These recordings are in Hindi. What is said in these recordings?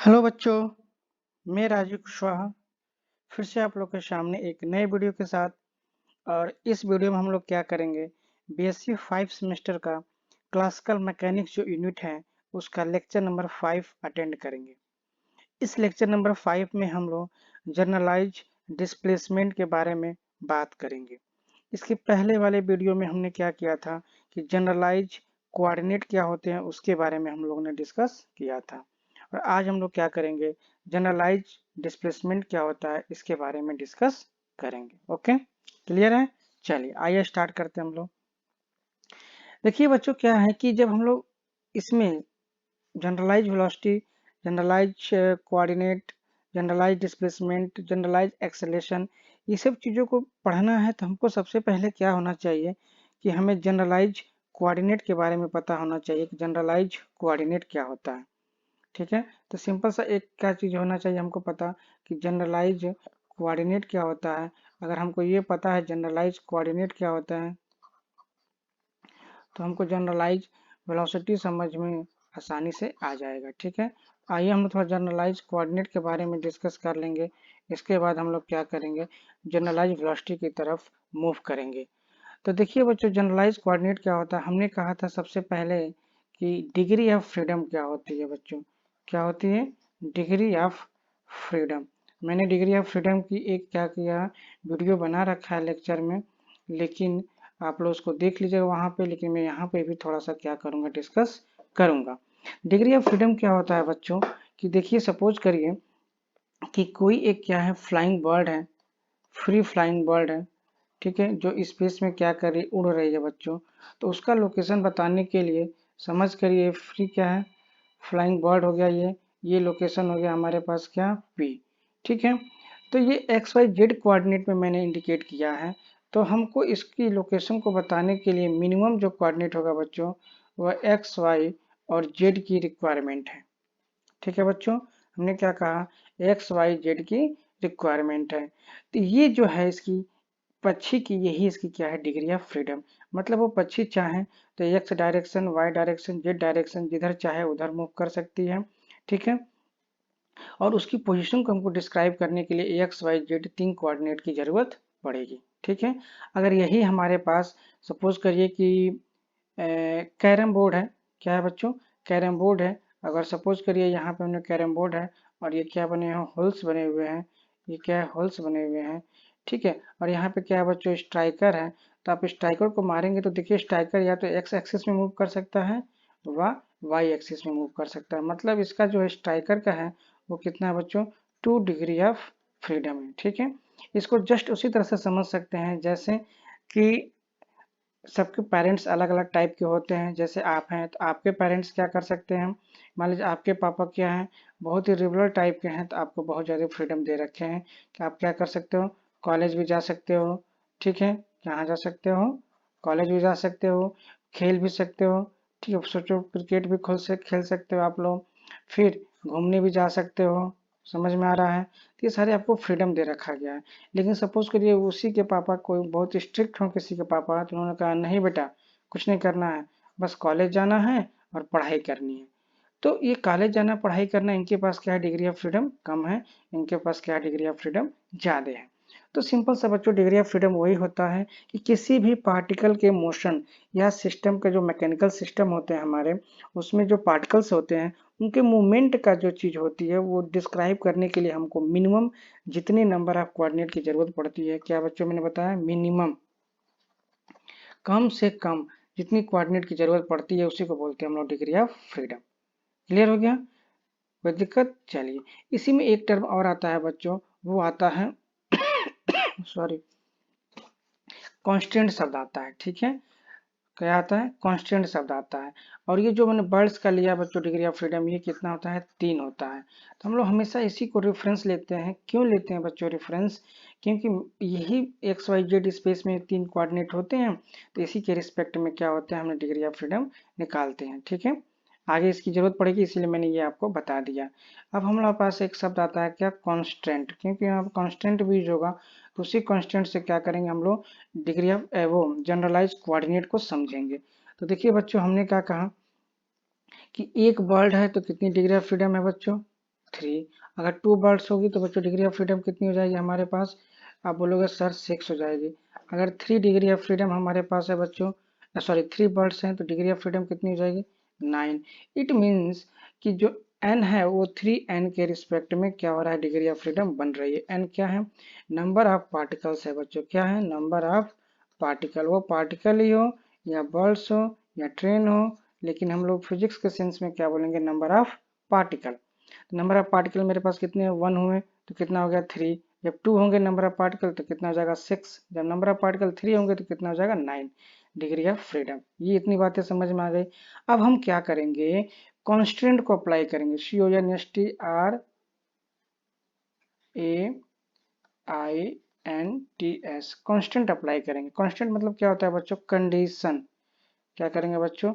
हेलो बच्चों, मैं राजीव कुशवाहा फिर से आप लोग के सामने एक नए वीडियो के साथ। और इस वीडियो में हम लोग क्या करेंगे, बीएससी 5 सेमेस्टर का क्लासिकल मैकेनिक्स जो यूनिट है उसका लेक्चर नंबर 5 अटेंड करेंगे। इस लेक्चर नंबर 5 में हम लोग जनरलाइज डिस्प्लेसमेंट के बारे में बात करेंगे। इसके पहले वाले वीडियो में हमने क्या किया था कि जनरलाइज कोऑर्डिनेट क्या होते हैं उसके बारे में हम लोगों ने डिस्कस किया था। और आज हम लोग क्या करेंगे, जनरलाइज डिस्प्लेसमेंट क्या होता है इसके बारे में डिस्कस करेंगे। ओके, क्लियर है? चलिए आइए स्टार्ट करते हैं हम लोग। देखिए बच्चों, क्या है कि जब हम लोग इसमें generalise velocity, generalise coordinate, generalise displacement, generalise acceleration, ये सब चीज़ों को पढ़ना है तो हमको सबसे पहले क्या होना चाहिए कि हमें जनरलाइज कोऑर्डिनेट के बारे में पता होना चाहिए कि जनरलाइज कोऑर्डिनेट क्या होता है। ठीक है, तो सिंपल सा एक क्या चीज़ होना चाहिए हमको पता कि जनरलाइज कोऑर्डिनेट क्या होता है। अगर हमको ये पता है जनरलाइज कोऑर्डिनेट क्या होता है तो हमको जनरलाइज वेलोसिटी समझ में आसानी से आ जाएगा। ठीक है, आइए हम थोड़ा जनरलाइज कोऑर्डिनेट के बारे में डिस्कस कर लेंगे। इसके बाद हम लोग क्या करेंगे, जनरलाइज वेलोसिटी की तरफ मूव करेंगे। तो देखिए बच्चों, जनरलाइज कोऑर्डिनेट क्या होता है, हमने कहा था सबसे पहले कि डिग्री ऑफ फ्रीडम क्या होती है। बच्चों क्या होती है, डिग्री ऑफ फ्रीडम। मैंने डिग्री ऑफ फ्रीडम की एक क्या किया, वीडियो बना रखा है लेक्चर में, लेकिन आप लोग उसको देख लीजिएगा वहाँ पे, लेकिन मैं यहाँ पे भी थोड़ा सा क्या करूँगा, डिस्कस करूँगा। डिग्री ऑफ फ्रीडम क्या होता है बच्चों कि देखिए सपोज करिए कि कोई एक क्या है, फ्लाइंग बर्ड है, फ्री फ्लाइंग बर्ड है, ठीक है, जो स्पेस में क्या कर रही, उड़ रही है बच्चों। तो उसका लोकेशन बताने के लिए समझ करिए फ्री क्या है, फ्लाइंग बर्ड हो गया, ये लोकेशन हो गया हमारे पास क्या, पी। ठीक है, तो ये एक्स वाई जेड कोऑर्डिनेट में मैंने इंडिकेट किया है। तो हमको इसकी लोकेशन को बताने के लिए मिनिमम जो कोऑर्डिनेट होगा बच्चों वह एक्स वाई और जेड की रिक्वायरमेंट है। ठीक है बच्चों, हमने क्या कहा, एक्स वाई जेड की रिक्वायरमेंट है। तो ये जो है इसकी पक्षी की, यही इसकी क्या है, डिग्री ऑफ फ्रीडम। मतलब वो पक्षी चाहे तो X direction, Y direction, Z direction, जिधर चाहे उधर मूव कर सकती है। ठीक है, और उसकी पोजीशन को हमको डिस्क्राइब करने के लिए एक्स वाई जेड 3 कोऑर्डिनेट की जरूरत पड़ेगी। ठीक है, अगर यही हमारे पास सपोज करिए कि कैरम बोर्ड है, क्या है बच्चों, कैरम बोर्ड है। अगर सपोज करिए यहाँ पे हमने कैरम बोर्ड है और ये क्या बने हैं, होल्स बने हुए हैं, ये क्या है, होल्स बने हुए हैं। ठीक है, और यहाँ पे क्या है बच्चों, स्ट्राइकर है। तो आप स्ट्राइकर को मारेंगे तो देखिए स्ट्राइकर या तो एक्स एक्सिस में मूव कर सकता है व वाई एक्सिस में मूव कर सकता है। मतलब इसका जो स्ट्राइकर का है वो कितना है बच्चों, 2 डिग्री ऑफ फ्रीडम है। ठीक है, इसको जस्ट उसी तरह से समझ सकते हैं जैसे कि सबके पेरेंट्स अलग अलग टाइप के होते हैं। जैसे आप हैं तो आपके पेरेंट्स क्या कर सकते हैं, मान लीजिए आपके पापा क्या हैं, बहुत ही रिबरल टाइप के हैं, तो आपको बहुत ज़्यादा फ्रीडम दे रखे हैं कि आप क्या कर सकते हो, कॉलेज भी जा सकते हो। ठीक है, कहाँ जा सकते हो, कॉलेज भी जा सकते हो, खेल भी सकते हो। ठीक है, सोचो क्रिकेट भी खुद से खेल सकते हो आप लोग, फिर घूमने भी जा सकते हो। समझ में आ रहा है, तो ये सारे आपको फ्रीडम दे रखा गया है। लेकिन सपोज करिए उसी के पापा कोई बहुत स्ट्रिक्ट हो, किसी के पापा, तो उन्होंने कहा नहीं बेटा कुछ नहीं करना है, बस कॉलेज जाना है और पढ़ाई करनी है। तो ये कॉलेज जाना, पढ़ाई करना, इनके पास क्या है, डिग्री ऑफ फ्रीडम कम है, इनके पास क्या है, डिग्री ऑफ फ्रीडम ज़्यादा है। तो सिंपल सा बच्चों, डिग्री ऑफ फ्रीडम वही होता है कि किसी भी पार्टिकल के मोशन या सिस्टम के जो मैकेनिकल सिस्टम होते हैं हमारे, उसमें जो पार्टिकल्स होते हैं उनके मूवमेंट का जो चीज़ होती है वो डिस्क्राइब करने के लिए हमको मिनिमम जितने नंबर ऑफ कोऑर्डिनेट की जरूरत पड़ती है, क्या बच्चों मैंने बताया, मिनिमम, कम से कम जितनी कोऑर्डिनेट की जरूरत पड़ती है उसी को बोलते हैं हम लोग डिग्री ऑफ फ्रीडम। क्लियर हो गया, कोई दिक्कत? चलिए, इसी में एक टर्म और आता है बच्चों, वो आता है सॉरी, कांस्टेंट शब्द आता है। ठीक है, क्या आता है, कांस्टेंट शब्द आता है। और ये जो मैंने बर्ड्स का लिया बच्चों डिग्री ऑफ फ्रीडम, ये कितना होता है, 3 होता है। तो हम लोग हमेशा इसी को रेफरेंस लेते हैं। क्यों लेते हैं बच्चों रेफरेंस, क्योंकि यही एक्स वाई जेड स्पेस में 3 कोऑर्डिनेट होते हैं, तो इसी के रिस्पेक्ट में क्या होता है, हमने डिग्री ऑफ फ्रीडम निकालते हैं। ठीक है, आगे इसकी जरूरत पड़ेगी इसीलिए मैंने ये आपको बता दिया। अब हमारे पास एक शब्द आता है क्या, कांस्टेंट, क्योंकि यहाँ पर कांस्टेंट भी होगा, तो उसी कांस्टेंट से क्या करेंगे हम लोग, डिग्री ऑफ वो जनरलाइज कोऑर्डिनेट को समझेंगे। तो देखिए बच्चों, हमने क्या कहा कि एक वर्ड है तो कितनी डिग्री ऑफ फ्रीडम है बच्चों, 3। अगर 2 बर्ड्स होगी तो बच्चों डिग्री ऑफ फ्रीडम कितनी हो जाएगी हमारे पास? आप बोलोगे सर 6 हो जाएगी। अगर 3 डिग्री ऑफ फ्रीडम हमारे पास है बच्चों, सॉरी 3 बर्ड्स हैं तो डिग्री ऑफ फ्रीडम कितनी हो जाएगी? 9। इट मीन्स कि जो n है वो 3n के रिस्पेक्ट में क्या हो रहा है? डिग्री ऑफ फ्रीडम बन रही है। n क्या है? नंबर ऑफ पार्टिकल्स है बच्चों। क्या है? Number of particle. वो पार्टिकल ही हो या बर्ड्स हो या ट्रेन हो, लेकिन हम लोग फिजिक्स के सेंस में क्या बोलेंगे? Number of particle. Number of particle मेरे पास कितने? 1 हुए तो कितना हो गया? 3। जब 2 होंगे नंबर ऑफ पार्टिकल तो कितना हो जाएगा? 6। जब नंबर ऑफ पार्टिकल 3 होंगे तो कितना हो जाएगा? 9 डिग्री ऑफ फ्रीडम। ये इतनी बातें समझ में आ गई। अब हम क्या करेंगे? कांस्टेंट को अप्लाई करेंगे। CONSTANTS कांस्टेंट अप्लाई करेंगे। कांस्टेंट मतलब क्या होता है बच्चों? कंडीशन। क्या करेंगे बच्चों?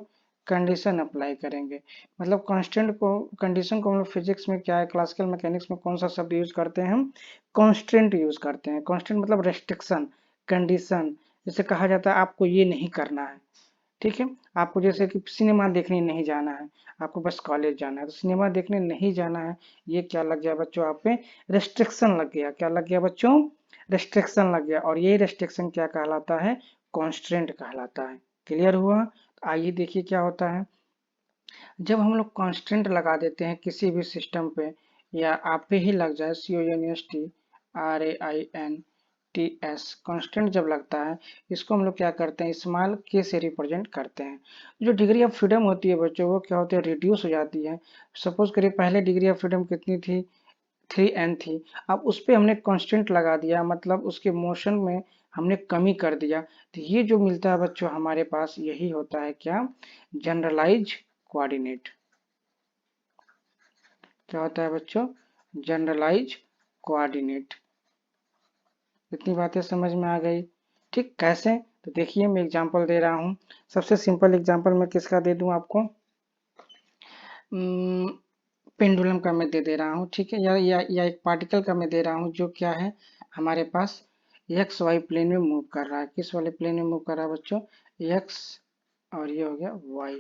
कंडीशन अप्लाई करेंगे। मतलब कांस्टेंट को, कंडीशन को हम लोग फिजिक्स में क्या है, क्लासिकल मैकेनिक्स में कौन सा शब्द यूज करते हैं? हम कांस्टेंट यूज करते हैं। कांस्टेंट मतलब रेस्ट्रिक्शन, कंडीशन। जैसे कहा जाता है आपको ये नहीं करना है, ठीक है। आपको जैसे कि सिनेमा देखने नहीं जाना है, आपको बस कॉलेज जाना है, तो सिनेमा देखने नहीं जाना है, ये क्या लग गया बच्चों? आप पे रेस्ट्रिक्शन लग गया। क्या लग गया बच्चों? रेस्ट्रिक्शन लग गया। और ये रेस्ट्रिक्शन क्या कहलाता है? कॉन्स्टेंट कहलाता है। क्लियर हुआ? तो आइए देखिए क्या होता है। जब हम लोग कांस्टेंट लगा देते हैं किसी भी सिस्टम पे, या आप पे ही लग जाए, CONSTRAINTS कांस्टेंट जब लगता है, इसको हम लोग क्या करते हैं? स्मॉल k से रिप्रेजेंट करते हैं। जो डिग्री ऑफ फ्रीडम होती है बच्चों, वो क्या होती है? रिड्यूस हो जाती है। सपोज करिए पहले डिग्री ऑफ फ्रीडम कितनी थी? 3n थी। अब उस पे हमने कांस्टेंट लगा दिया, मतलब उसके मोशन में हमने कमी कर दिया। तो ये जो मिलता है बच्चों हमारे पास, यही होता है क्या? Generalise coordinate. क्या होता है बच्चों? Generalise coordinate. इतनी बातें समझ में आ गई? ठीक, कैसे? तो देखिए मैं एग्जांपल दे रहा हूँ। सबसे सिंपल एग्जांपल मैं किसका दे दूं आपको? पेंडुलम का मैं दे रहा हूँ, ठीक है। या एक पार्टिकल का मैं दे रहा हूँ जो क्या है हमारे पास एक्स वाई प्लेन में मूव कर रहा है। किस वाले प्लेन में मूव कर रहा है बच्चों? एक्स, और ये हो गया वाई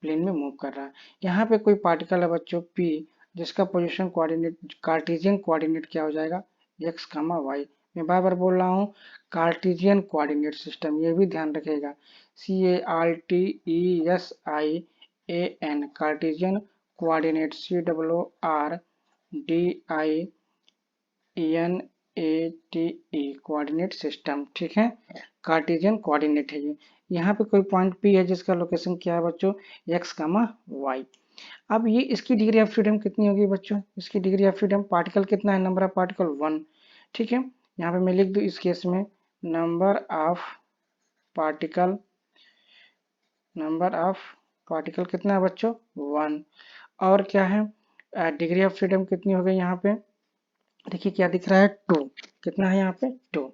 प्लेन में मूव कर रहा है। यहाँ पे कोई पार्टिकल है बच्चों पी, जिसका पोजीशन कोऑर्डिनेट, कार्टेशियन कोऑर्डिनेट क्या हो जाएगा? X comma y. मैं बार बार बोल रहा हूँ कार्टेशियन कोऑर्डिनेट सिस्टम, ये भी ध्यान रखेगा। CARTESIAN Cartesian coordinate, COORDINATE coordinate system, ठीक है। कार्टेशियन कोऑर्डिनेट है ये। यहाँ पे कोई पॉइंट P है जिसका लोकेशन क्या है बच्चों? x comma y. अब ये इसकी डिग्री ऑफ फ्रीडम कितनी होगी बच्चों? इसकी डिग्री ऑफ फ्रीडम, पार्टिकल कितना है? नंबर ऑफ पार्टिकल 1, ठीक है। यहाँ पे मैं लिख दूँ इस केस में number of particle, number of particle कितना है बच्चों? 1। और क्या है? डिग्री ऑफ फ्रीडम कितनी हो गई यहाँ पे? देखिए क्या दिख रहा है? 2। कितना है यहाँ पे? 2,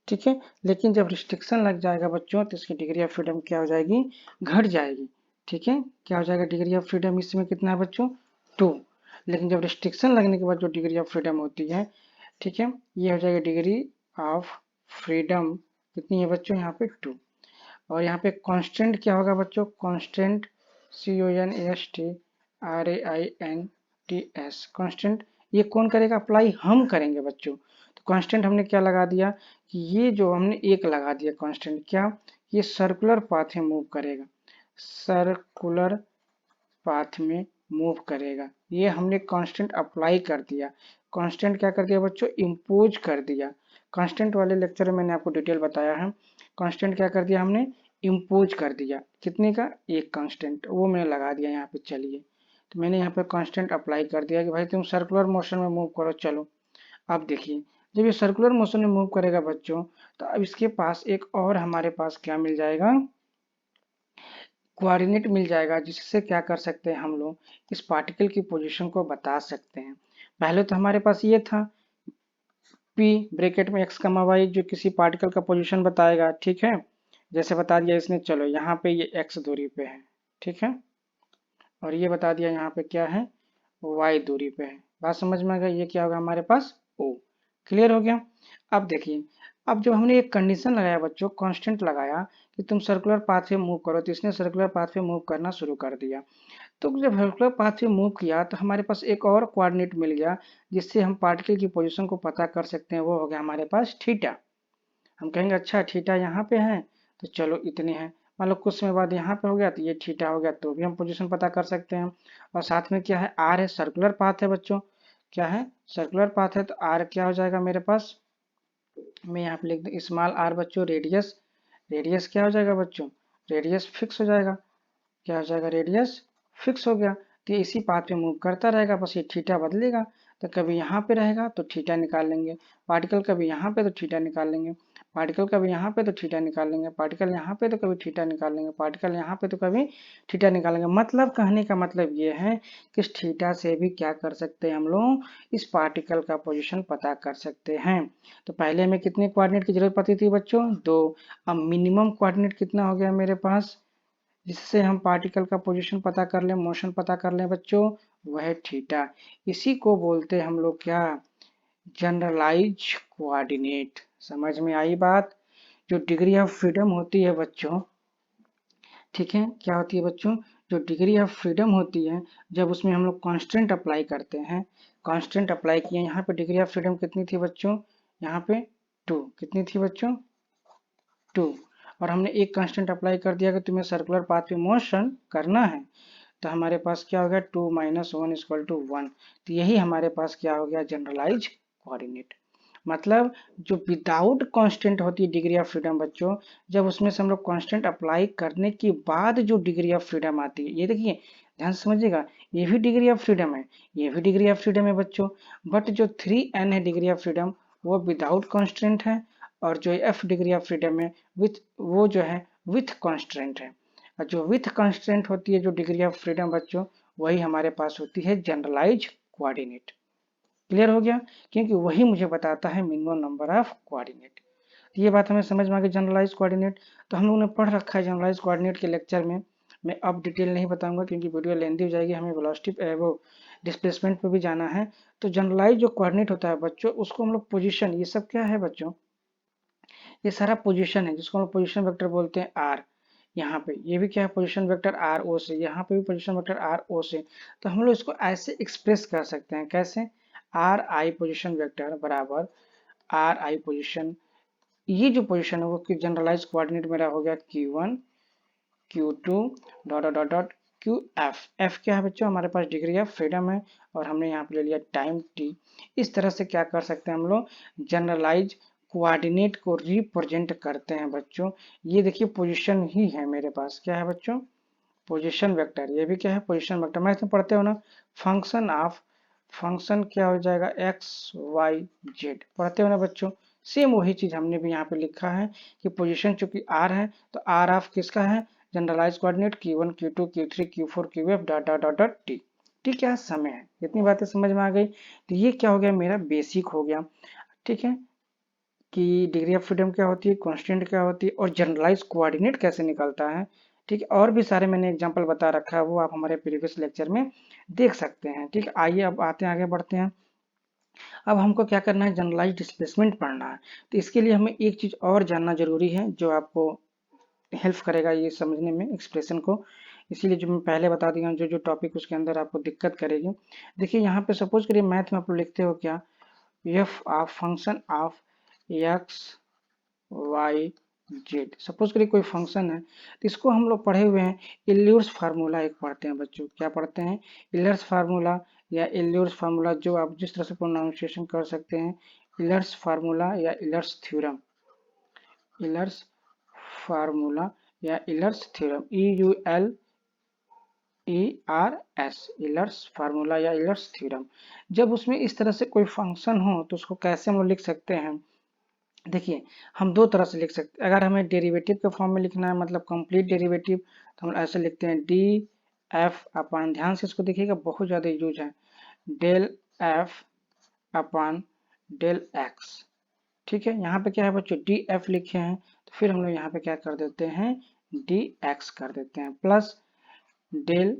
ठीक है। लेकिन जब रिस्ट्रिक्शन लग जाएगा बच्चों तो इसकी डिग्री ऑफ फ्रीडम क्या हो जाएगी? घट जाएगी, ठीक है। क्या हो जाएगा? डिग्री ऑफ फ्रीडम इसमें कितना है बच्चों? 2। लेकिन जब रिस्ट्रिक्शन लगने के बाद जो डिग्री ऑफ फ्रीडम होती है, ठीक है, ये हो जाएगी डिग्री ऑफ फ्रीडम कितनी है बच्चों? यहाँ पे 2। और यहाँ पे कांस्टेंट क्या होगा बच्चों? कांस्टेंट CONSTRAINTS कांस्टेंट, ये कौन करेगा अप्लाई? हम करेंगे बच्चों। तो कांस्टेंट हमने क्या लगा दिया कि ये जो हमने एक लगा दिया कांस्टेंट, क्या? ये सर्कुलर पाथ में मूव करेगा, सर्कुलर पाथ में मूव करेगा। ये हमने कांस्टेंट अप्लाई कर दिया। कांस्टेंट क्या कर दिया बच्चों? इम्पोज कर दिया। कांस्टेंट वाले लेक्चर में मैंने आपको डिटेल बताया है। कांस्टेंट क्या कर दिया हमने? इम्पोज कर दिया। कितने का? एक कांस्टेंट, वो मैंने लगा दिया यहाँ पे। चलिए, तो मैंने यहाँ पे कांस्टेंट अप्लाई कर दिया कि भाई तुम सर्कुलर मोशन में मूव करो। चलो, अब देखिए जब ये सर्कुलर मोशन में मूव करेगा बच्चों, तो अब इसके पास एक और हमारे पास क्या मिल जाएगा? कोऑर्डिनेट मिल जाएगा, जिससे क्या कर सकते हैं हम लोग? इस पार्टिकल की पोजीशन को बता सकते हैं। पहले तो हमारे पास ये था P ब्रैकेट में x कमा वाई, जो किसी पार्टिकल का पोजीशन बताएगा, ठीक है। जैसे बता दिया इसने, चलो यहाँ पे ये x दूरी पे है, ठीक है। और ये बता दिया यहाँ पे क्या है? y दूरी पे है। बात समझ में आ गई? ये क्या होगा हमारे पास? O। क्लियर हो गया? अब देखिए, अब जब हमने एक कंडीशन लगाया बच्चों, कांस्टेंट लगाया कि तुम सर्कुलर पाथ पे मूव करो, तो इसने सर्कुलर पाथ पे मूव करना शुरू कर दिया। तो जब सर्कुलर पाथ से मूव किया तो हमारे पास एक और कोऑर्डिनेट मिल गया जिससे हम पार्टिकल की पोजीशन को पता कर सकते हैं, वो हो गया हमारे पास थीटा। हम कहेंगे अच्छा थीटा यहाँ पे है तो चलो इतने हैं, मान लो कुछ समय बाद यहाँ पे हो गया तो ये थीटा हो गया, तो भी हम पोजीशन पता कर सकते हैं। और साथ में क्या है, आर है, सर्कुलर पाथ है बच्चों, क्या है सर्कुलर पाथ है, तो आर क्या हो जाएगा मेरे पास, मैं यहाँ पे लिख दूँ स्मॉल आर बच्चों, रेडियस, रेडियस क्या हो जाएगा बच्चों, रेडियस फिक्स हो जाएगा, क्या हो जाएगा, रेडियस फिक्स हो गया। तो ये इसी पाथ पे मूव करता रहेगा, बस ये थीटा बदलेगा, तो कभी यहाँ पे रहेगा तो थीटा निकाल लेंगे, पार्टिकल कभी यहाँ पे तो थीटा निकाल लेंगे, पार्टिकल कभी यहाँ पे तो थीटा निकाल लेंगे, पार्टिकल यहाँ पे तो कभी थीटा निकाल लेंगे, पार्टिकल यहाँ पे तो कभी थीटा निकालेंगे। मतलब कहने का मतलब ये है कि इस थीटा से भी क्या कर सकते हैं हम लोग, इस पार्टिकल का पोजिशन पता कर सकते हैं। तो पहले हमें कितने कोऑर्डिनेट की जरूरत पड़ती थी बच्चों, 2। अब मिनिमम कोऑर्डिनेट कितना हो गया मेरे पास, जिससे हम पार्टिकल का पोजीशन पता कर लें, मोशन पता कर लें बच्चों, वह है थीटा। इसी को बोलते हैं हम लोग क्या, जनरलाइज कोऑर्डिनेट। समझ में आई बात। जो डिग्री ऑफ फ्रीडम होती है बच्चों, ठीक है, क्या होती है बच्चों, जो डिग्री ऑफ फ्रीडम होती है, जब उसमें हम लोग कांस्टेंट अप्लाई करते हैं, कांस्टेंट अप्लाई किए, यहाँ पे डिग्री ऑफ फ्रीडम कितनी थी बच्चों, यहाँ पे 2, कितनी थी बच्चों, 2। और हमने एक कांस्टेंट अप्लाई कर दिया कि तुम्हें सर्कुलर पाथ पे मोशन करना है, तो हमारे पास क्या हो गया, 2 - 1 = 1। तो यही हमारे पास क्या हो गया, जनरलाइज कोऑर्डिनेट। मतलब जो विदाउट कांस्टेंट होती है डिग्री ऑफ फ्रीडम बच्चों, जब उसमें से हम लोग कांस्टेंट अप्लाई करने के बाद जो डिग्री ऑफ फ्रीडम आती है, ये देखिए ध्यान से समझिएगा, ये भी डिग्री ऑफ फ्रीडम है, ये भी डिग्री ऑफ फ्रीडम है बच्चों, बट जो 3n है डिग्री ऑफ फ्रीडम, वो विदाउट कांस्टेंट है, और जो f डिग्री ऑफ फ्रीडम है विथ, वो जो है विथ कांस्टेंट है। और जो विथ कांस्टेंट होती है जो डिग्री ऑफ फ्रीडम बच्चों, वही हमारे पास होती है जनरलाइज कोऑर्डिनेट। क्लियर हो गया, क्योंकि वही मुझे बताता है मिनिमम नंबर ऑफ कोऑर्डिनेट। तो ये बात हमें समझ में आ गई जनरलाइज कोऑर्डिनेट। तो हम लोगों ने पढ़ रखा है जनरलाइज कोऑर्डिनेट के लेक्चर में, मैं अब डिटेल नहीं बताऊंगा क्योंकि वीडियो लेंदी हो जाएगी, हमें वेलोसिटी वो डिस्प्लेसमेंट पे भी जाना है। तो जनरलाइज जो कोऑर्डिनेट होता है बच्चों, उसको हम लोग पोजीशन, ये सब क्या है बच्चों, ये सारा पोजीशन है, जिसको हम पोजीशन वेक्टर बोलते हैं आर। यहाँ पे ये भी क्या है, पोजीशन वेक्टर आर ओ से, यहाँ पे भी पोजीशन वेक्टर आर ओ से। तो हम लोग इसको ऐसे एक्सप्रेस कर सकते हैं, कैसे, आर आई पोजीशन वेक्टर बराबर आर आई पोजीशन, ये जो पोजीशन है वो जनरलाइज कोऑर्डिनेट मेरा हो गया Q1 Q2 dot dot dot Q F. F क्या है बच्चों, हमारे पास डिग्री ऑफ फ्रीडम है, और हमने यहाँ पे ले लिया टाइम टी। इस तरह से क्या कर सकते हैं हम लोग, जनरलाइज कोऑर्डिनेट को रिप्रेजेंट करते हैं बच्चों। ये देखिए पोजीशन ही है मेरे पास, क्या है बच्चों, पोजीशन वेक्टर, ये भी क्या है, पोजीशन वेक्टर। मैथ में पढ़ते हो ना, फंक्शन ऑफ, फंक्शन क्या हो जाएगा, एक्स वाई जेड, पढ़ते हो ना बच्चों। सेम वही चीज हमने भी यहाँ पे लिखा है कि पोजीशन चूंकि आर है, तो आर ऑफ किसका है, generalise coordinate Q1 Q2 Q3 Q4 QF dot dot dot dot T. ठीक है, समय है, इतनी बातें समझ में आ गई। तो ये क्या हो गया, मेरा बेसिक हो गया। ठीक है, कि डिग्री ऑफ फ्रीडम क्या होती है, कांस्टेंट क्या होती है, और जनरलाइज कोऑर्डिनेट कैसे निकलता है। ठीक है, और भी सारे मैंने एग्जांपल बता रखा है, वो आप हमारे प्रीवियस लेक्चर में देख सकते हैं। ठीक है, आइए अब आते हैं, आगे बढ़ते हैं। अब हमको क्या करना है, जनरलाइज डिस्प्लेसमेंट पढ़ना है। तो इसके लिए हमें एक चीज और जानना जरूरी है जो आपको हेल्प करेगा ये समझने में एक्सप्रेशन को, इसीलिए जो मैं पहले बता दिया हूँ, जो जो टॉपिक उसके अंदर आपको दिक्कत करेगी। देखिए यहाँ पे सपोज करिए मैथ में आप लोग लिखते हो क्या, F of function of X Y Z. Suppose करिए कोई फंक्शन है, तो इसको हम लोग पढ़े हुए हैं, इल्यूर्स फार्मूला एक पढ़ते हैं बच्चों, क्या पढ़ते हैं, इलर्स फार्मूला या इल्यूर्स फार्मूला, जो आप जिस तरह से प्रोनाउंसिएशन कर सकते हैं, इलर्स फार्मूला या इलर्स थ्योरम, इलर्स फार्मूला या इलर्स थ्योरम, EULERS, इलर्स फार्मूला या इलर्स थ्योरम। जब उसमें इस तरह से कोई फंक्शन हो तो उसको कैसे हम लोग लिख सकते हैं, देखिए हम दो तरह से लिख सकते हैं। अगर हमें डेरिवेटिव के फॉर्म में लिखना है, मतलब कंप्लीट डेरिवेटिव, तो हम ऐसे लिखते हैं डी एफ अपान, ध्यान से इसको देखिएगा बहुत ज़्यादा यूज है, del F upon del X. ठीक है, यहाँ पे क्या है बच्चों, डी एफ लिखे हैं, तो फिर हम लोग यहाँ पे क्या कर देते हैं, डी एक्स कर देते हैं, plus del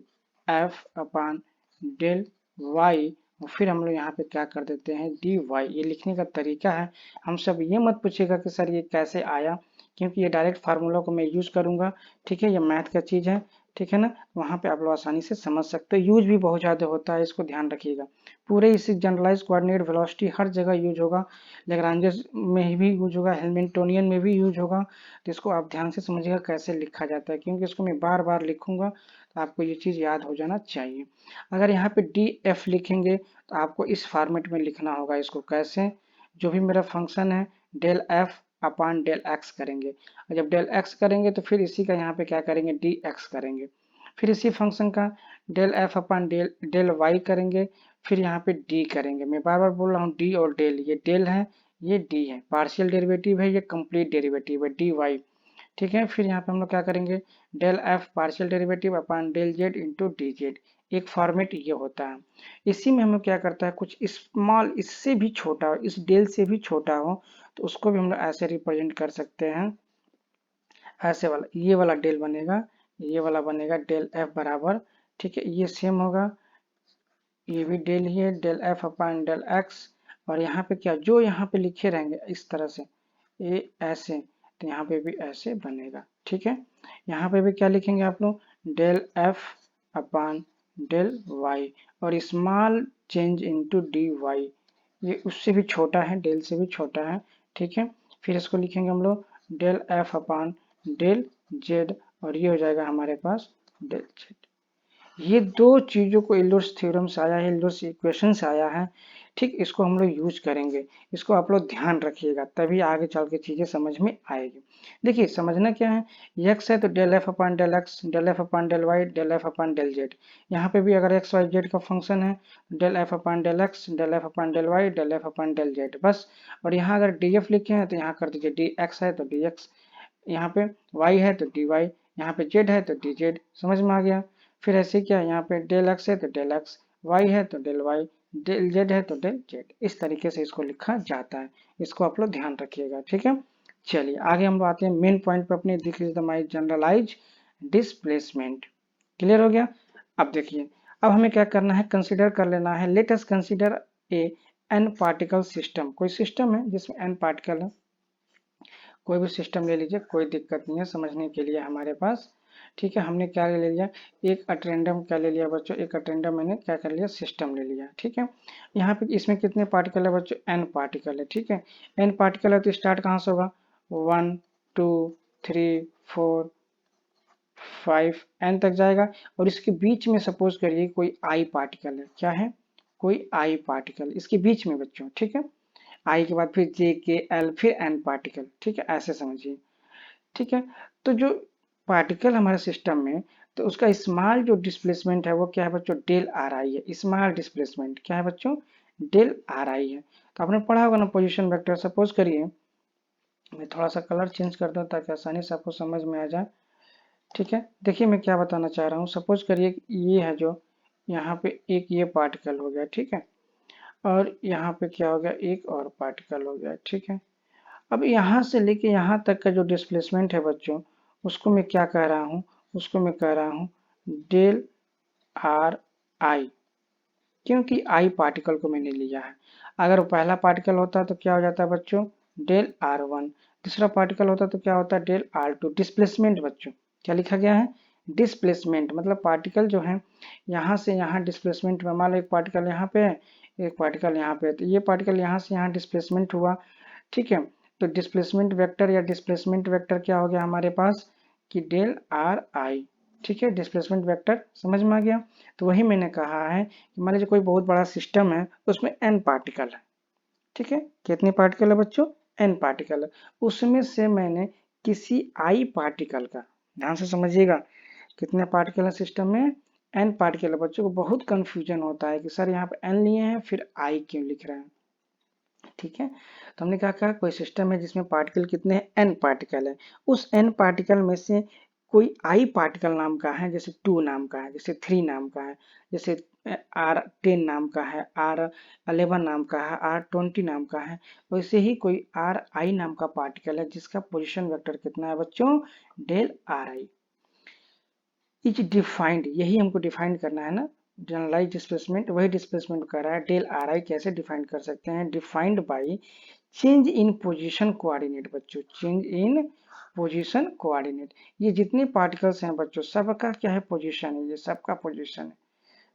F upon del Y, और फिर हम लोग यहाँ पे क्या कर देते हैं, डी वाई। ये लिखने का तरीका है। हम सब ये मत पूछेगा कि सर ये कैसे आया, क्योंकि ये डायरेक्ट फार्मूला को मैं यूज करूंगा। ठीक है, ये मैथ का चीज है, ठीक है ना। वहाँ पे आप लोग आसानी से समझ सकते हो। यूज भी बहुत ज़्यादा होता है, इसको ध्यान रखिएगा। पूरे इसी जनरलाइज कोऑर्डिनेट वेलोसिटी हर जगह यूज होगा, लेग्रांजेस में भी यूज होगा, हैमिल्टोनियन में भी यूज होगा। तो इसको आप ध्यान से समझिएगा कैसे लिखा जाता है, क्योंकि इसको मैं बार बार लिखूंगा तो आपको ये चीज़ याद हो जाना चाहिए। अगर यहाँ पे डी एफ लिखेंगे तो आपको इस फॉर्मेट में लिखना होगा। इसको कैसे, जो भी मेरा फंक्शन है del F upon del X करेंगे, और जब डेल एक्स करेंगे तो फिर इसी का यहाँ पे क्या करेंगे, डी एक्स करेंगे। फिर इसी फंक्शन का del F upon del del Y करेंगे, फिर यहाँ पे डी करेंगे। मैं बार बार बोल रहा हूँ डी और डेल, ये डेल है ये डी है, पार्शियल डेरिवेटिव है, ये कंप्लीट डेरिवेटिव है डी वाई। ठीक है, फिर यहाँ पे हम लोग क्या करेंगे, del F partial derivative upon del Z into D Z. एक फॉर्मेट ये होता है। इसी में हम लोग क्या करता है, कुछ स्मॉल इससे भी छोटा हो, इस डेल से भी छोटा हो, तो उसको भी हम लोग ऐसे रिप्रेजेंट कर सकते हैं। ऐसे वाला ये वाला डेल बनेगा, ये वाला बनेगा डेल एफ बराबर, ठीक है, ये सेम होगा, ये भी डेल ही है, del F upon del X. और यहाँ पे क्या, जो यहाँ पे लिखे रहेंगे इस तरह से, ये ऐसे, तो यहाँ पे भी ऐसे बनेगा। ठीक है, यहाँ पे भी क्या लिखेंगे आप लोग, del F upon del Y, और small change into D Y, ये उससे भी छोटा है, डेल से भी छोटा है। ठीक है, फिर इसको लिखेंगे हम लोग del F upon del Z, और ये हो जाएगा हमारे पास डेल जेड। ये दो चीजों को इल्लोर्स थ्योरम से आया है, इल्लोर्स इक्वेशन से आया है। ठीक, इसको हम लोग यूज करेंगे, इसको आप लोग ध्यान रखिएगा, तभी आगे चल के चीजें समझ में आएगी। देखिए समझना क्या है, एक्स है तो del F upon del X, del F upon del Y, del F upon del Z. यहाँ पे भी अगर एक्स वाई जेड का फंक्शन है, del F upon del X, del F upon del Y, del F upon del Z, बस। और यहाँ अगर डी एफ लिखे हैं तो यहाँ कर दीजिए डी एक्स है तो डी एक्स, यहाँ पे y है तो dy, यहाँ पे z है तो dz। समझ में आ गया। फिर ऐसे क्या, यहाँ पे डेल x है तो डेल x, y है तो डेल y, डेल z है तो डेल z। इस तरीके से इसको लिखा जाता है, इसको आप लोग ध्यान रखिएगा। ठीक है, चलिए आगे हम लोग आते हैं मेन पॉइंट पे अपने, this is the my generalise displacement. Clear हो गया। अब देखिए, अब हमें क्या करना है, कंसिडर कर लेना है, let us consider a n particle system. कोई सिस्टम है जिसमें n पार्टिकल है, कोई भी सिस्टम ले लीजिए, कोई दिक्कत नहीं है समझने के लिए हमारे पास। ठीक है, हमने क्या ले लिया, एक अटेंडम क्या ले लिया बच्चों, एक अटेंडम मैंने क्या कर लिया, सिस्टम ले लिया। ठीक है, यहाँ पे इसमें कितने पार्टिकल है बच्चों, एन पार्टिकल है। ठीक है, एन पार्टिकल है तो स्टार्ट कहाँ से होगा, 1 2 3 4 5 एन तक जाएगा, और इसके बीच में सपोज करिए कोई आई पार्टिकल है, क्या है, कोई आई पार्टिकल इसके बीच में बच्चों। ठीक है, आई के बाद फिर जे के एल फिर एन पार्टिकल। ठीक है, ऐसे समझिए। ठीक है, तो जो पार्टिकल हमारे सिस्टम में, तो उसका स्मॉल जो डिस्प्लेसमेंट है वो क्या है बच्चों, डेल आर आई है। स्मॉल डिस्प्लेसमेंट क्या है बच्चों, डेल आर आई है। तो आपने पढ़ा होगा ना पोजीशन वेक्टर। सपोज करिए, मैं थोड़ा सा कलर चेंज कर दूं ताकि आसानी से आपको समझ में आ जाए। ठीक है, देखिए मैं क्या बताना चाह रहा हूँ, सपोज करिए ये है जो, यहाँ पे एक ये पार्टिकल हो गया। ठीक है, और यहाँ पे क्या हो गया, एक और पार्टिकल हो गया। ठीक है, अब यहाँ से लेके यहाँ तक का जो डिस्प्लेसमेंट है बच्चों, उसको मैं क्या कह रहा हूँ, उसको मैं कह रहा हूँ डेल आर आई, क्योंकि आई पार्टिकल को मैंने लिया है। अगर वो पहला पार्टिकल होता तो क्या हो जाता है बच्चों, डेल आर वन। दूसरा पार्टिकल होता तो क्या होता है, डेल आर टू। डिस्प्लेसमेंट बच्चों क्या लिखा गया है, डिस्प्लेसमेंट, मतलब पार्टिकल जो है यहाँ से यहाँ डिस्प्लेसमेंट में, मान लो एक पार्टिकल यहाँ पे है, एक पार्टिकल यहाँ पे है, तो ये पार्टिकल यहाँ से यहाँ डिस्प्लेसमेंट हुआ। ठीक है, तो डिस्प्लेसमेंट वेक्टर या डिस्प्लेसमेंट वेक्टर क्या हो गया हमारे पास, कि डेल आर आई। ठीक है, डिस्प्लेसमेंट वेक्टर समझ में आ गया। तो वही मैंने कहा है कि मान लीजिए कोई बहुत बड़ा सिस्टम है, उसमें एन पार्टिकल है। ठीक है, कितने पार्टिकल है बच्चों, एन पार्टिकल है, उसमें से मैंने किसी आई पार्टिकल का, ध्यान से समझिएगा, कितने पार्टिकल है सिस्टम में, एन पार्टिकल है। बच्चों को बहुत कंफ्यूजन होता है कि सर यहाँ पे एन लिए हैं फिर आई क्यों लिख रहे हैं। ठीक है, तो हमने क्या कहा, कोई सिस्टम है जिसमें पार्टिकल कितने हैं, एन पार्टिकल है, उस एन पार्टिकल में से कोई आई पार्टिकल नाम का है, जैसे 2 नाम का है, जैसे 3 नाम का है, जैसे R10 नाम का है, R11 नाम का है, R20 नाम का है। वैसे ही कोई आर आई नाम का पार्टिकल है जिसका पोजिशन वेक्टर कितना है बच्चों, del R I is defined. यही हमको डिफाइन करना है ना, जनरलाइज डिस्प्लेसमेंट, वही डिस्प्लेसमेंट कर रहा है। डेल आर आई कैसे डिफाइन कर सकते हैं, defined by change in position coordinate. बच्चों चेंज इन पोजीशन कोऑर्डिनेट। ये जितने पार्टिकल्स हैं बच्चों सबका क्या है पोजीशन है, ये सबका पोजीशन है,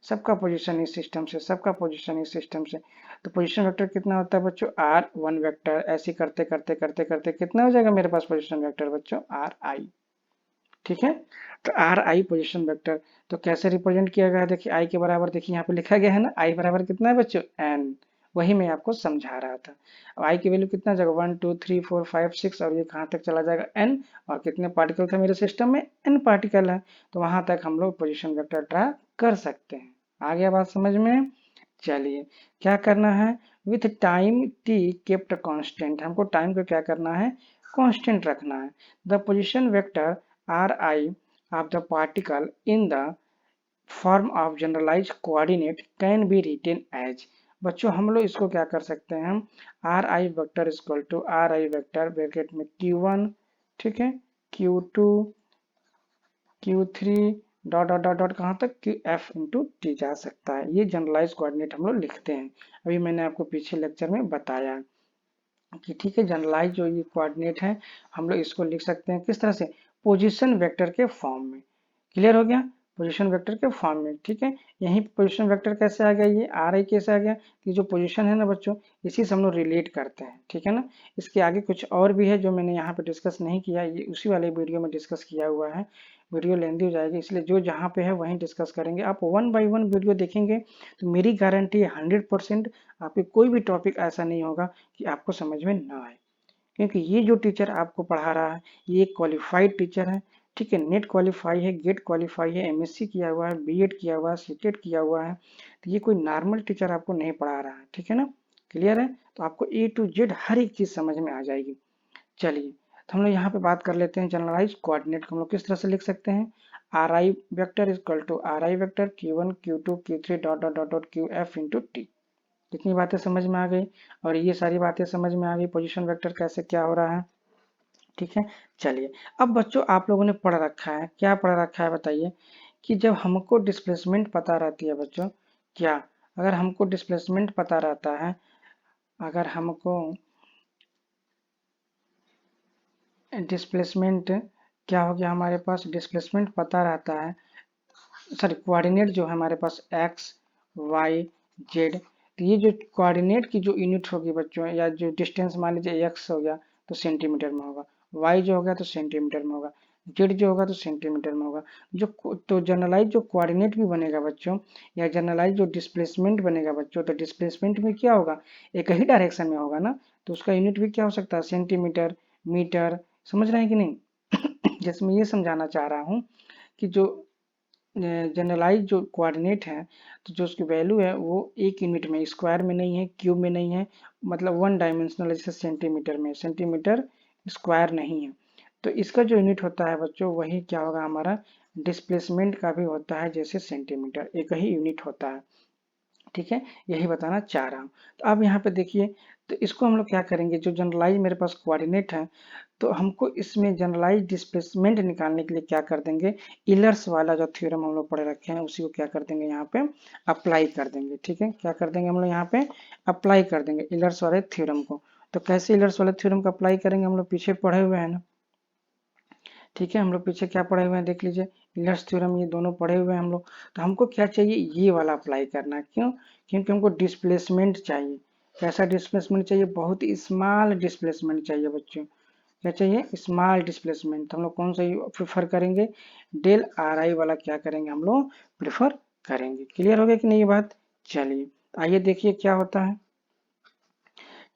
सबका पोजीशन इस सिस्टम से, सबका पोजीशन इस सिस्टम से। तो पोजीशन वेक्टर कितना होता है बच्चों आर वन वेक्टर। ऐसे करते करते करते करते कितना हो जाएगा मेरे पास पोजीशन वेक्टर बच्चों आर आई। ठीक है, तो आर आई पोजिशन वेक्टर। तो कैसे रिप्रेजेंट किया गया है देखिए आई के बराबर, देखिए यहाँ पे लिखा गया है ना आई बराबर कितना है बच्चों एन। वही मैं आपको समझा रहा था। अब आई की वैल्यू कितना जाएगा 1 2 3 4 5 6 और ये कहाँ तक चला जाएगा एन। और कितने पार्टिकल थे मेरे सिस्टम में एन पार्टिकल है, तो वहां तक हम लोग पोजिशन वेक्टर ड्रा कर सकते हैं। आ गया बात समझ में। चलिए क्या करना है, with time T kept constant, हमको टाइम को क्या करना है कांस्टेंट रखना है। The position vector Ri of the particle in the form of generalized coordinate can be written as। बच्चों हम लोग इसको क्या कर सकते हैं हम Ri vector equal to Ri vector bracket में Q1 ठीक है Q2 Q3 dot dot dot dot कहाँ तक QF इंटू टी जा सकता है। ये जनरलाइज कोऑर्डिनेट हम लोग लिखते हैं। अभी मैंने आपको पीछे लेक्चर में बताया कि ठीक है जनरलाइज जो ये कोऑर्डिनेट है हम लोग इसको लिख सकते हैं किस तरह से पोजीशन वेक्टर के फॉर्म में। क्लियर हो गया, पोजीशन वेक्टर के फॉर्म में। ठीक है, यहीं पोजीशन वेक्टर कैसे आ गया, ये आर आई कैसे आ गया, ये जो पोजीशन है ना बच्चों इसी से हम लोग रिलेट करते हैं। ठीक है ना, इसके आगे कुछ और भी है जो मैंने यहाँ पे डिस्कस नहीं किया, ये उसी वाले वीडियो में डिस्कस किया हुआ है। वीडियो लेंदी हो जाएगी इसलिए जो जहाँ पे है वहीं डिस्कस करेंगे। आप 1 बाय 1 वीडियो देखेंगे तो मेरी गारंटी है 100% आपके कोई भी टॉपिक ऐसा नहीं होगा कि आपको समझ में ना आए, क्योंकि ये जो टीचर आपको पढ़ा रहा है ये एक क्वालिफाइड टीचर है। ठीक है, नेट क्वालिफाई है, गेट क्वालिफाई है, एमएससी किया हुआ है, बीएड किया हुआ है, सीटेट किया हुआ है। तो ये कोई नॉर्मल टीचर आपको नहीं पढ़ा रहा है। ठीक है ना, क्लियर है, तो आपको ए टू जेड हर एक चीज समझ में आ जाएगी। चलिए तो हम लोग यहाँ पे बात कर लेते हैं जनरलाइज कोऑर्डिनेट को हम लोग किस तरह से लिख सकते हैं। R I vector equal to R I vector Q1 Q2 Q3 dot dot dot dot QF into T. कितनी बातें समझ में आ गई, और ये सारी बातें समझ में आ गई पोजीशन वेक्टर कैसे क्या हो रहा है। ठीक है, चलिए अब बच्चों आप लोगों ने पढ़ रखा है, क्या पढ़ रखा है बताइए, कि जब हमको डिस्प्लेसमेंट पता रहती है बच्चों, क्या अगर हमको डिस्प्लेसमेंट पता रहता है, अगर हमको डिस्प्लेसमेंट क्या हो गया हमारे पास डिस्प्लेसमेंट पता रहता है, सॉरी कोऑर्डिनेट जो है हमारे पास एक्स वाई जेड, तो ये जो कोऑर्डिनेट की जो यूनिट होगी बच्चों, या जो डिस्टेंस मान लीजिए एक्स हो गया तो सेंटीमीटर में होगा, वाई जो होगा तो सेंटीमीटर में होगा, जेड जो होगा तो सेंटीमीटर में होगा। जो तो जनरलाइज जो कोऑर्डिनेट भी बनेगा बच्चों, या जनरलाइज जो डिस्प्लेसमेंट बनेगा बच्चों, तो डिस्प्लेसमेंट में क्या होगा एक ही डायरेक्शन में होगा ना, तो उसका यूनिट भी क्या हो सकता है सेंटीमीटर मीटर। समझ रहे हैं कि नहीं जैसे मैं ये समझाना चाह रहा हूँ कि जो जनरलाइज जो कोऑर्डिनेट है तो जो उसकी वैल्यू है वो एक यूनिट में स्क्वायर में नहीं है, क्यूब में नहीं है, मतलब वन डायमेंशनल जैसे सेंटीमीटर में, सेंटीमीटर स्क्वायर नहीं है। तो इसका जो यूनिट होता है बच्चों वही क्या होगा हमारा डिस्प्लेसमेंट का भी होता है जैसे सेंटीमीटर, एक ही यूनिट होता है। ठीक है, यही बताना चाह रहा हूँ। तो अब यहाँ पे देखिए, तो इसको हम लोग क्या करेंगे, जो जनरलाइज मेरे पास कोऑर्डिनेट है तो हमको इसमें जनरलाइज डिस्प्लेसमेंट निकालने के लिए क्या कर देंगे, इलर्स वाला जो थ्योरम हम लोग पढ़े रखे हैं उसी को क्या कर देंगे यहाँ पे अप्लाई कर देंगे। ठीक है, क्या कर देंगे हम लोग यहाँ पे अप्लाई कर देंगे इलर्स वाले थ्योरम को। तो कैसे इलर्स वाले थ्योरम को अप्लाई करेंगे, हम लोग पीछे पढ़े हुए हैं ना। ठीक है, हम लोग पीछे क्या पढ़े हुए हैं देख लीजिए, इलर्स थ्योरम ये दोनों पढ़े हुए हैं हम लोग। तो हमको क्या चाहिए ये वाला अप्लाई करना है, क्यों, क्योंकि हमको डिस्प्लेसमेंट चाहिए। कैसा डिस्प्लेसमेंट चाहिए, बहुत स्मॉल डिस्प्लेसमेंट चाहिए बच्चों। क्या चाहिए स्मॉल डिस्प्लेसमेंट, हम लोग कौन सा प्रेफर करेंगे, डेल आर आई वाला क्या करेंगे हम लोग प्रेफर करेंगे। क्लियर हो गया कि नहीं ये बात। चलिए आइए देखिए क्या होता है।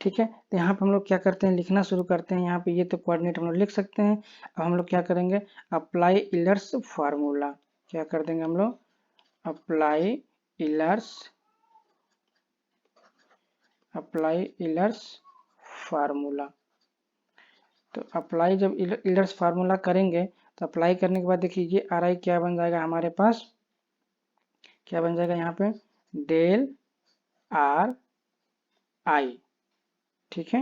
ठीक है, तो यहाँ पे हम लोग क्या करते हैं लिखना शुरू करते हैं। यहाँ पे ये तो कोऑर्डिनेट हम लोग लिख सकते हैं। अब हम लोग क्या करेंगे अप्लाई इलर्स फार्मूला, क्या कर देंगे हम लोग अप्लाई इलर्स, अप्लाई इलर्स फार्मूला। तो अप्लाई जब इलर्स फार्मूला करेंगे तो अप्लाई करने के बाद देखिए ये आर आई क्या बन जाएगा हमारे पास, क्या बन जाएगा यहाँ पे डेल आर आई। ठीक है,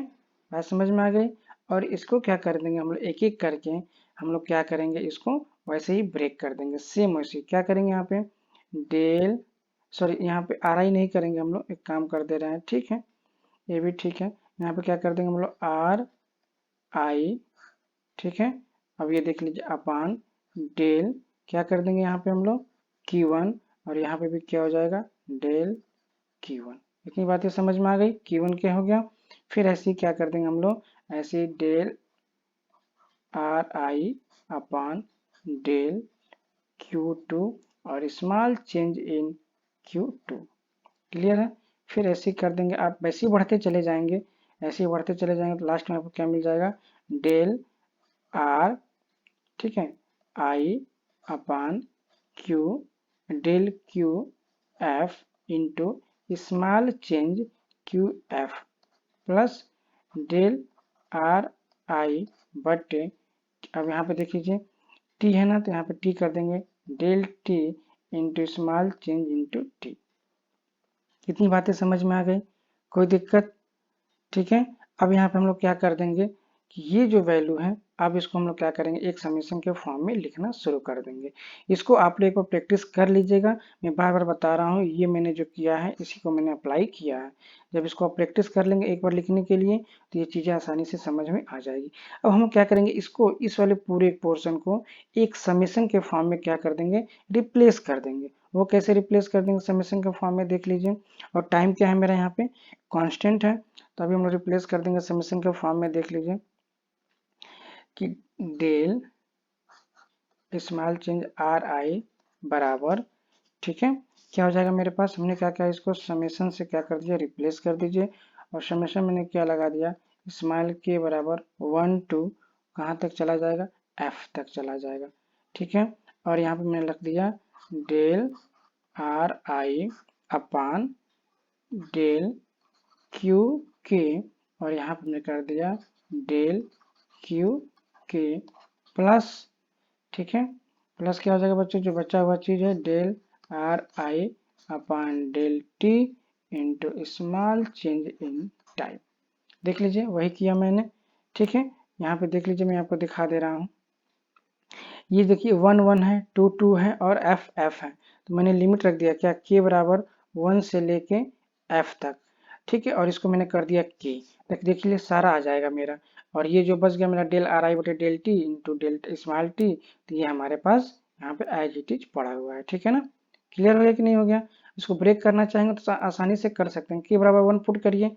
बात समझ में आ गई। और इसको क्या कर देंगे हम लोग एक एक करके, हम लोग क्या करेंगे इसको वैसे ही ब्रेक कर देंगे, सेम वैसे क्या करेंगे यहाँ पे डेल, सॉरी यहाँ पे आर आई नहीं करेंगे हम लोग, एक काम कर दे रहे हैं। ठीक है, ये भी ठीक है, यहाँ पे क्या कर देंगे हम लोग आर आई। ठीक है, अब ये देख लीजिए अपान डेल क्या कर देंगे यहाँ पे हम लोग Q1 और यहाँ पे भी क्या हो जाएगा डेल Q1। इतनी बातें समझ में आ गई। Q1 क्या हो गया। फिर ऐसे ही क्या कर देंगे हम लोग ऐसे del RI upon del Q2 और स्मॉल चेंज इन Q2। क्लियर है। फिर ऐसे ही कर देंगे आप वैसे ही बढ़ते चले जाएंगे, ऐसे ही बढ़ते चले जाएंगे तो लास्ट में आपको क्या मिल जाएगा डेल R ठीक है I upon Q del Q F into small change Q F plus del R I बटे अब यहाँ पे देख लीजिए टी है ना तो यहाँ पे टी कर देंगे del T into small change into T. कितनी बातें समझ में आ गई, कोई दिक्कत। ठीक है। अब यहाँ पे हम लोग क्या कर देंगे कि ये जो वैल्यू है अब इसको हम लोग क्या करेंगे एक समीशन के फॉर्म में लिखना शुरू कर देंगे। इसको आप लोग एक बार प्रैक्टिस कर लीजिएगा। मैं बार बार बता रहा हूँ ये मैंने जो किया है इसी को मैंने अप्लाई किया है। जब इसको आप प्रैक्टिस कर लेंगे एक बार लिखने के लिए तो ये चीज़ें आसानी से समझ में आ जाएगी। अब हम क्या करेंगे इसको इस वाले पूरे पोर्शन को एक समीशन के फॉर्म में क्या कर देंगे रिप्लेस कर देंगे। वो कैसे रिप्लेस कर देंगे समीशन के फॉर्म में देख लीजिए। और टाइम क्या है मेरा यहाँ पे कांस्टेंट है तो अभी हम लोग रिप्लेस कर देंगे समीशन के फॉर्म में देख लीजिए कि del small change R I बराबर ठीक है क्या हो जाएगा मेरे पास हमने क्या किया इसको समेशन से क्या कर दिया रिप्लेस कर दीजिए और समेशन मैंने क्या लगा दिया स्मॉल के बराबर 1 टू कहाँ तक चला जाएगा एफ तक चला जाएगा। ठीक है। और यहाँ पे मैंने रख दिया del R I upon del Q K और यहाँ पे मैंने कर दिया डेल क्यू के प्लस ठीक है प्लस क्या हो जाएगा बच्चों जो बचा हुआ चीज है del R I upon del T into small change in time. देख लीजिए वही किया मैंने। ठीक है। यहाँ पे देख लीजिए मैं आपको दिखा दे रहा हूँ ये देखिए 1 1 है 2 2 है और एफ एफ है तो मैंने लिमिट रख दिया क्या के बराबर 1 से लेके एफ तक। ठीक है। और इसको मैंने कर दिया के देख लीजिए सारा आ जाएगा मेरा और ये जो बच गया मेरा डेल आर आई बटे del T into del small T तो ये हमारे पास यहाँ पे एज इट इज पड़ा हुआ है। ठीक है ना। क्लियर हो गया कि नहीं हो गया। इसको ब्रेक करना चाहेंगे तो आसानी से कर सकते हैं के बराबर 1 पुट करिए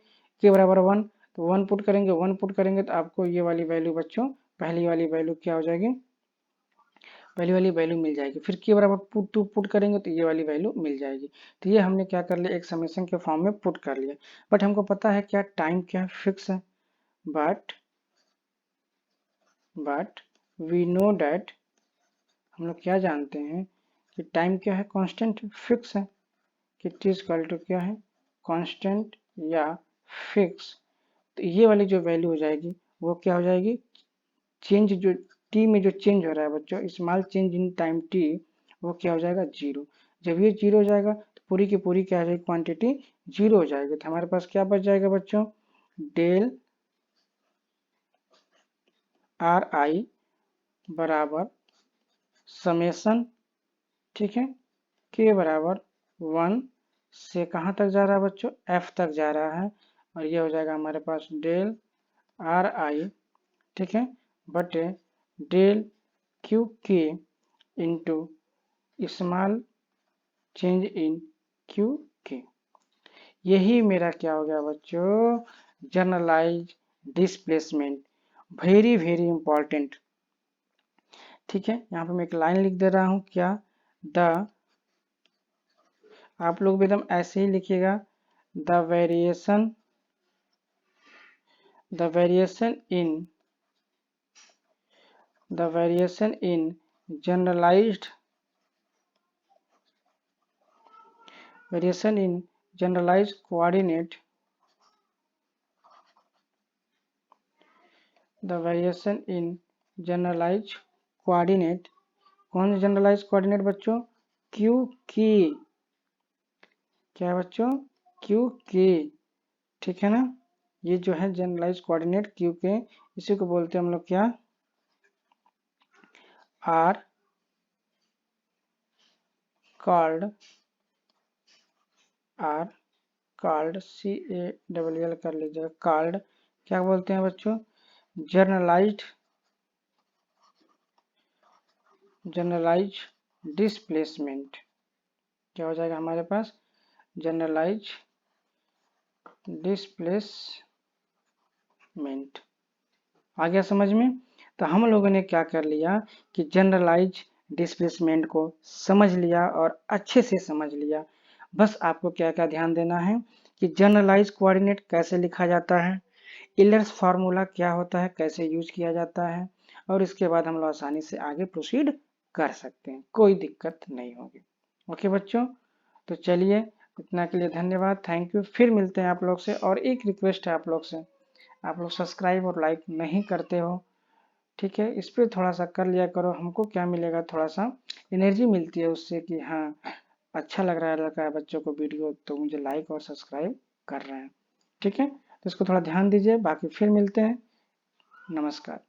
के बराबर 1 तो 1 पुट करेंगे 1 पुट करेंगे तो आपको ये वाली वैल्यू बच्चों पहली वाली वैल्यू क्या हो जाएगी पहली वाली वैल्यू मिल जाएगी। फिर के बराबर पुट टू पुट करेंगे तो ये वाली वैल्यू मिल जाएगी। तो ये हमने क्या कर लिया एक समेशन के फॉर्म में पुट कर लिया। बट हमको पता है क्या टाइम क्या फिक्स है बट वी नो डैट हम लोग क्या जानते हैं कि टाइम क्या है कांस्टेंट फिक्स है कि टी इक्वल टू क्या है कांस्टेंट या फिक्स। तो ये वाली जो वैल्यू हो जाएगी वो क्या हो जाएगी चेंज जो टी में जो चेंज हो रहा है बच्चों small change in time T वो क्या हो जाएगा जीरो। जब ये जीरो हो जाएगा तो पूरी की पूरी क्या हो जाएगी क्वांटिटी जीरो हो जाएगी। तो हमारे पास क्या बच जाएगा बच्चों डेल आर आई बराबर समेशन ठीक है के बराबर 1 से कहाँ तक जा रहा है बच्चों एफ तक जा रहा है और ये हो जाएगा हमारे पास डेल आर आई ठीक है बटे del Q K into small change in Q K. यही मेरा क्या हो गया बच्चों generalise displacement very very important. ठीक है। यहाँ पे मैं एक लाइन लिख दे रहा हूँ क्या द आप लोग भी एकदम ऐसे ही लिखिएगा the variation in generalised variation in generalized coordinate the variation in generalized coordinate कौन जनरलाइज कोऑर्डिनेट बच्चों क्यू की क्या है बच्चों क्यू की ठीक है ना। ये जो है जनरलाइज कोऑर्डिनेट क्यू के इसी को बोलते हैं हम लोग क्या are called C A double L कर लीजिएगा कॉल्ड क्या बोलते हैं बच्चों जर्नलाइज्ड जनरलाइज डिस्प्लेसमेंट, क्या हो जाएगा हमारे पास, जनरलाइज डिस्प्लेसमेंट। आ गया समझ में। तो हम लोगों ने क्या कर लिया कि जनरलाइज डिस्प्लेसमेंट को समझ लिया और अच्छे से समझ लिया। बस आपको क्या क्या ध्यान देना है कि जनरलाइज कोऑर्डिनेट कैसे लिखा जाता है, इलर्स फार्मूला क्या होता है, कैसे यूज किया जाता है, और इसके बाद हम लोग आसानी से आगे प्रोसीड कर सकते हैं, कोई दिक्कत नहीं होगी। ओके बच्चों, तो चलिए इतना के लिए धन्यवाद, थैंक यू। फिर मिलते हैं आप लोग से। और एक रिक्वेस्ट है आप लोग से, आप लोग सब्सक्राइब और लाइक नहीं करते हो, ठीक है, इस पर थोड़ा सा कर लिया करो। हमको क्या मिलेगा, थोड़ा सा एनर्जी मिलती है उससे कि हाँ अच्छा लग रहा है बच्चों को वीडियो, तो मुझे लाइक और सब्सक्राइब कर रहे हैं, ठीक है। तो इसको थोड़ा ध्यान दीजिए, बाकी फिर मिलते हैं, नमस्कार।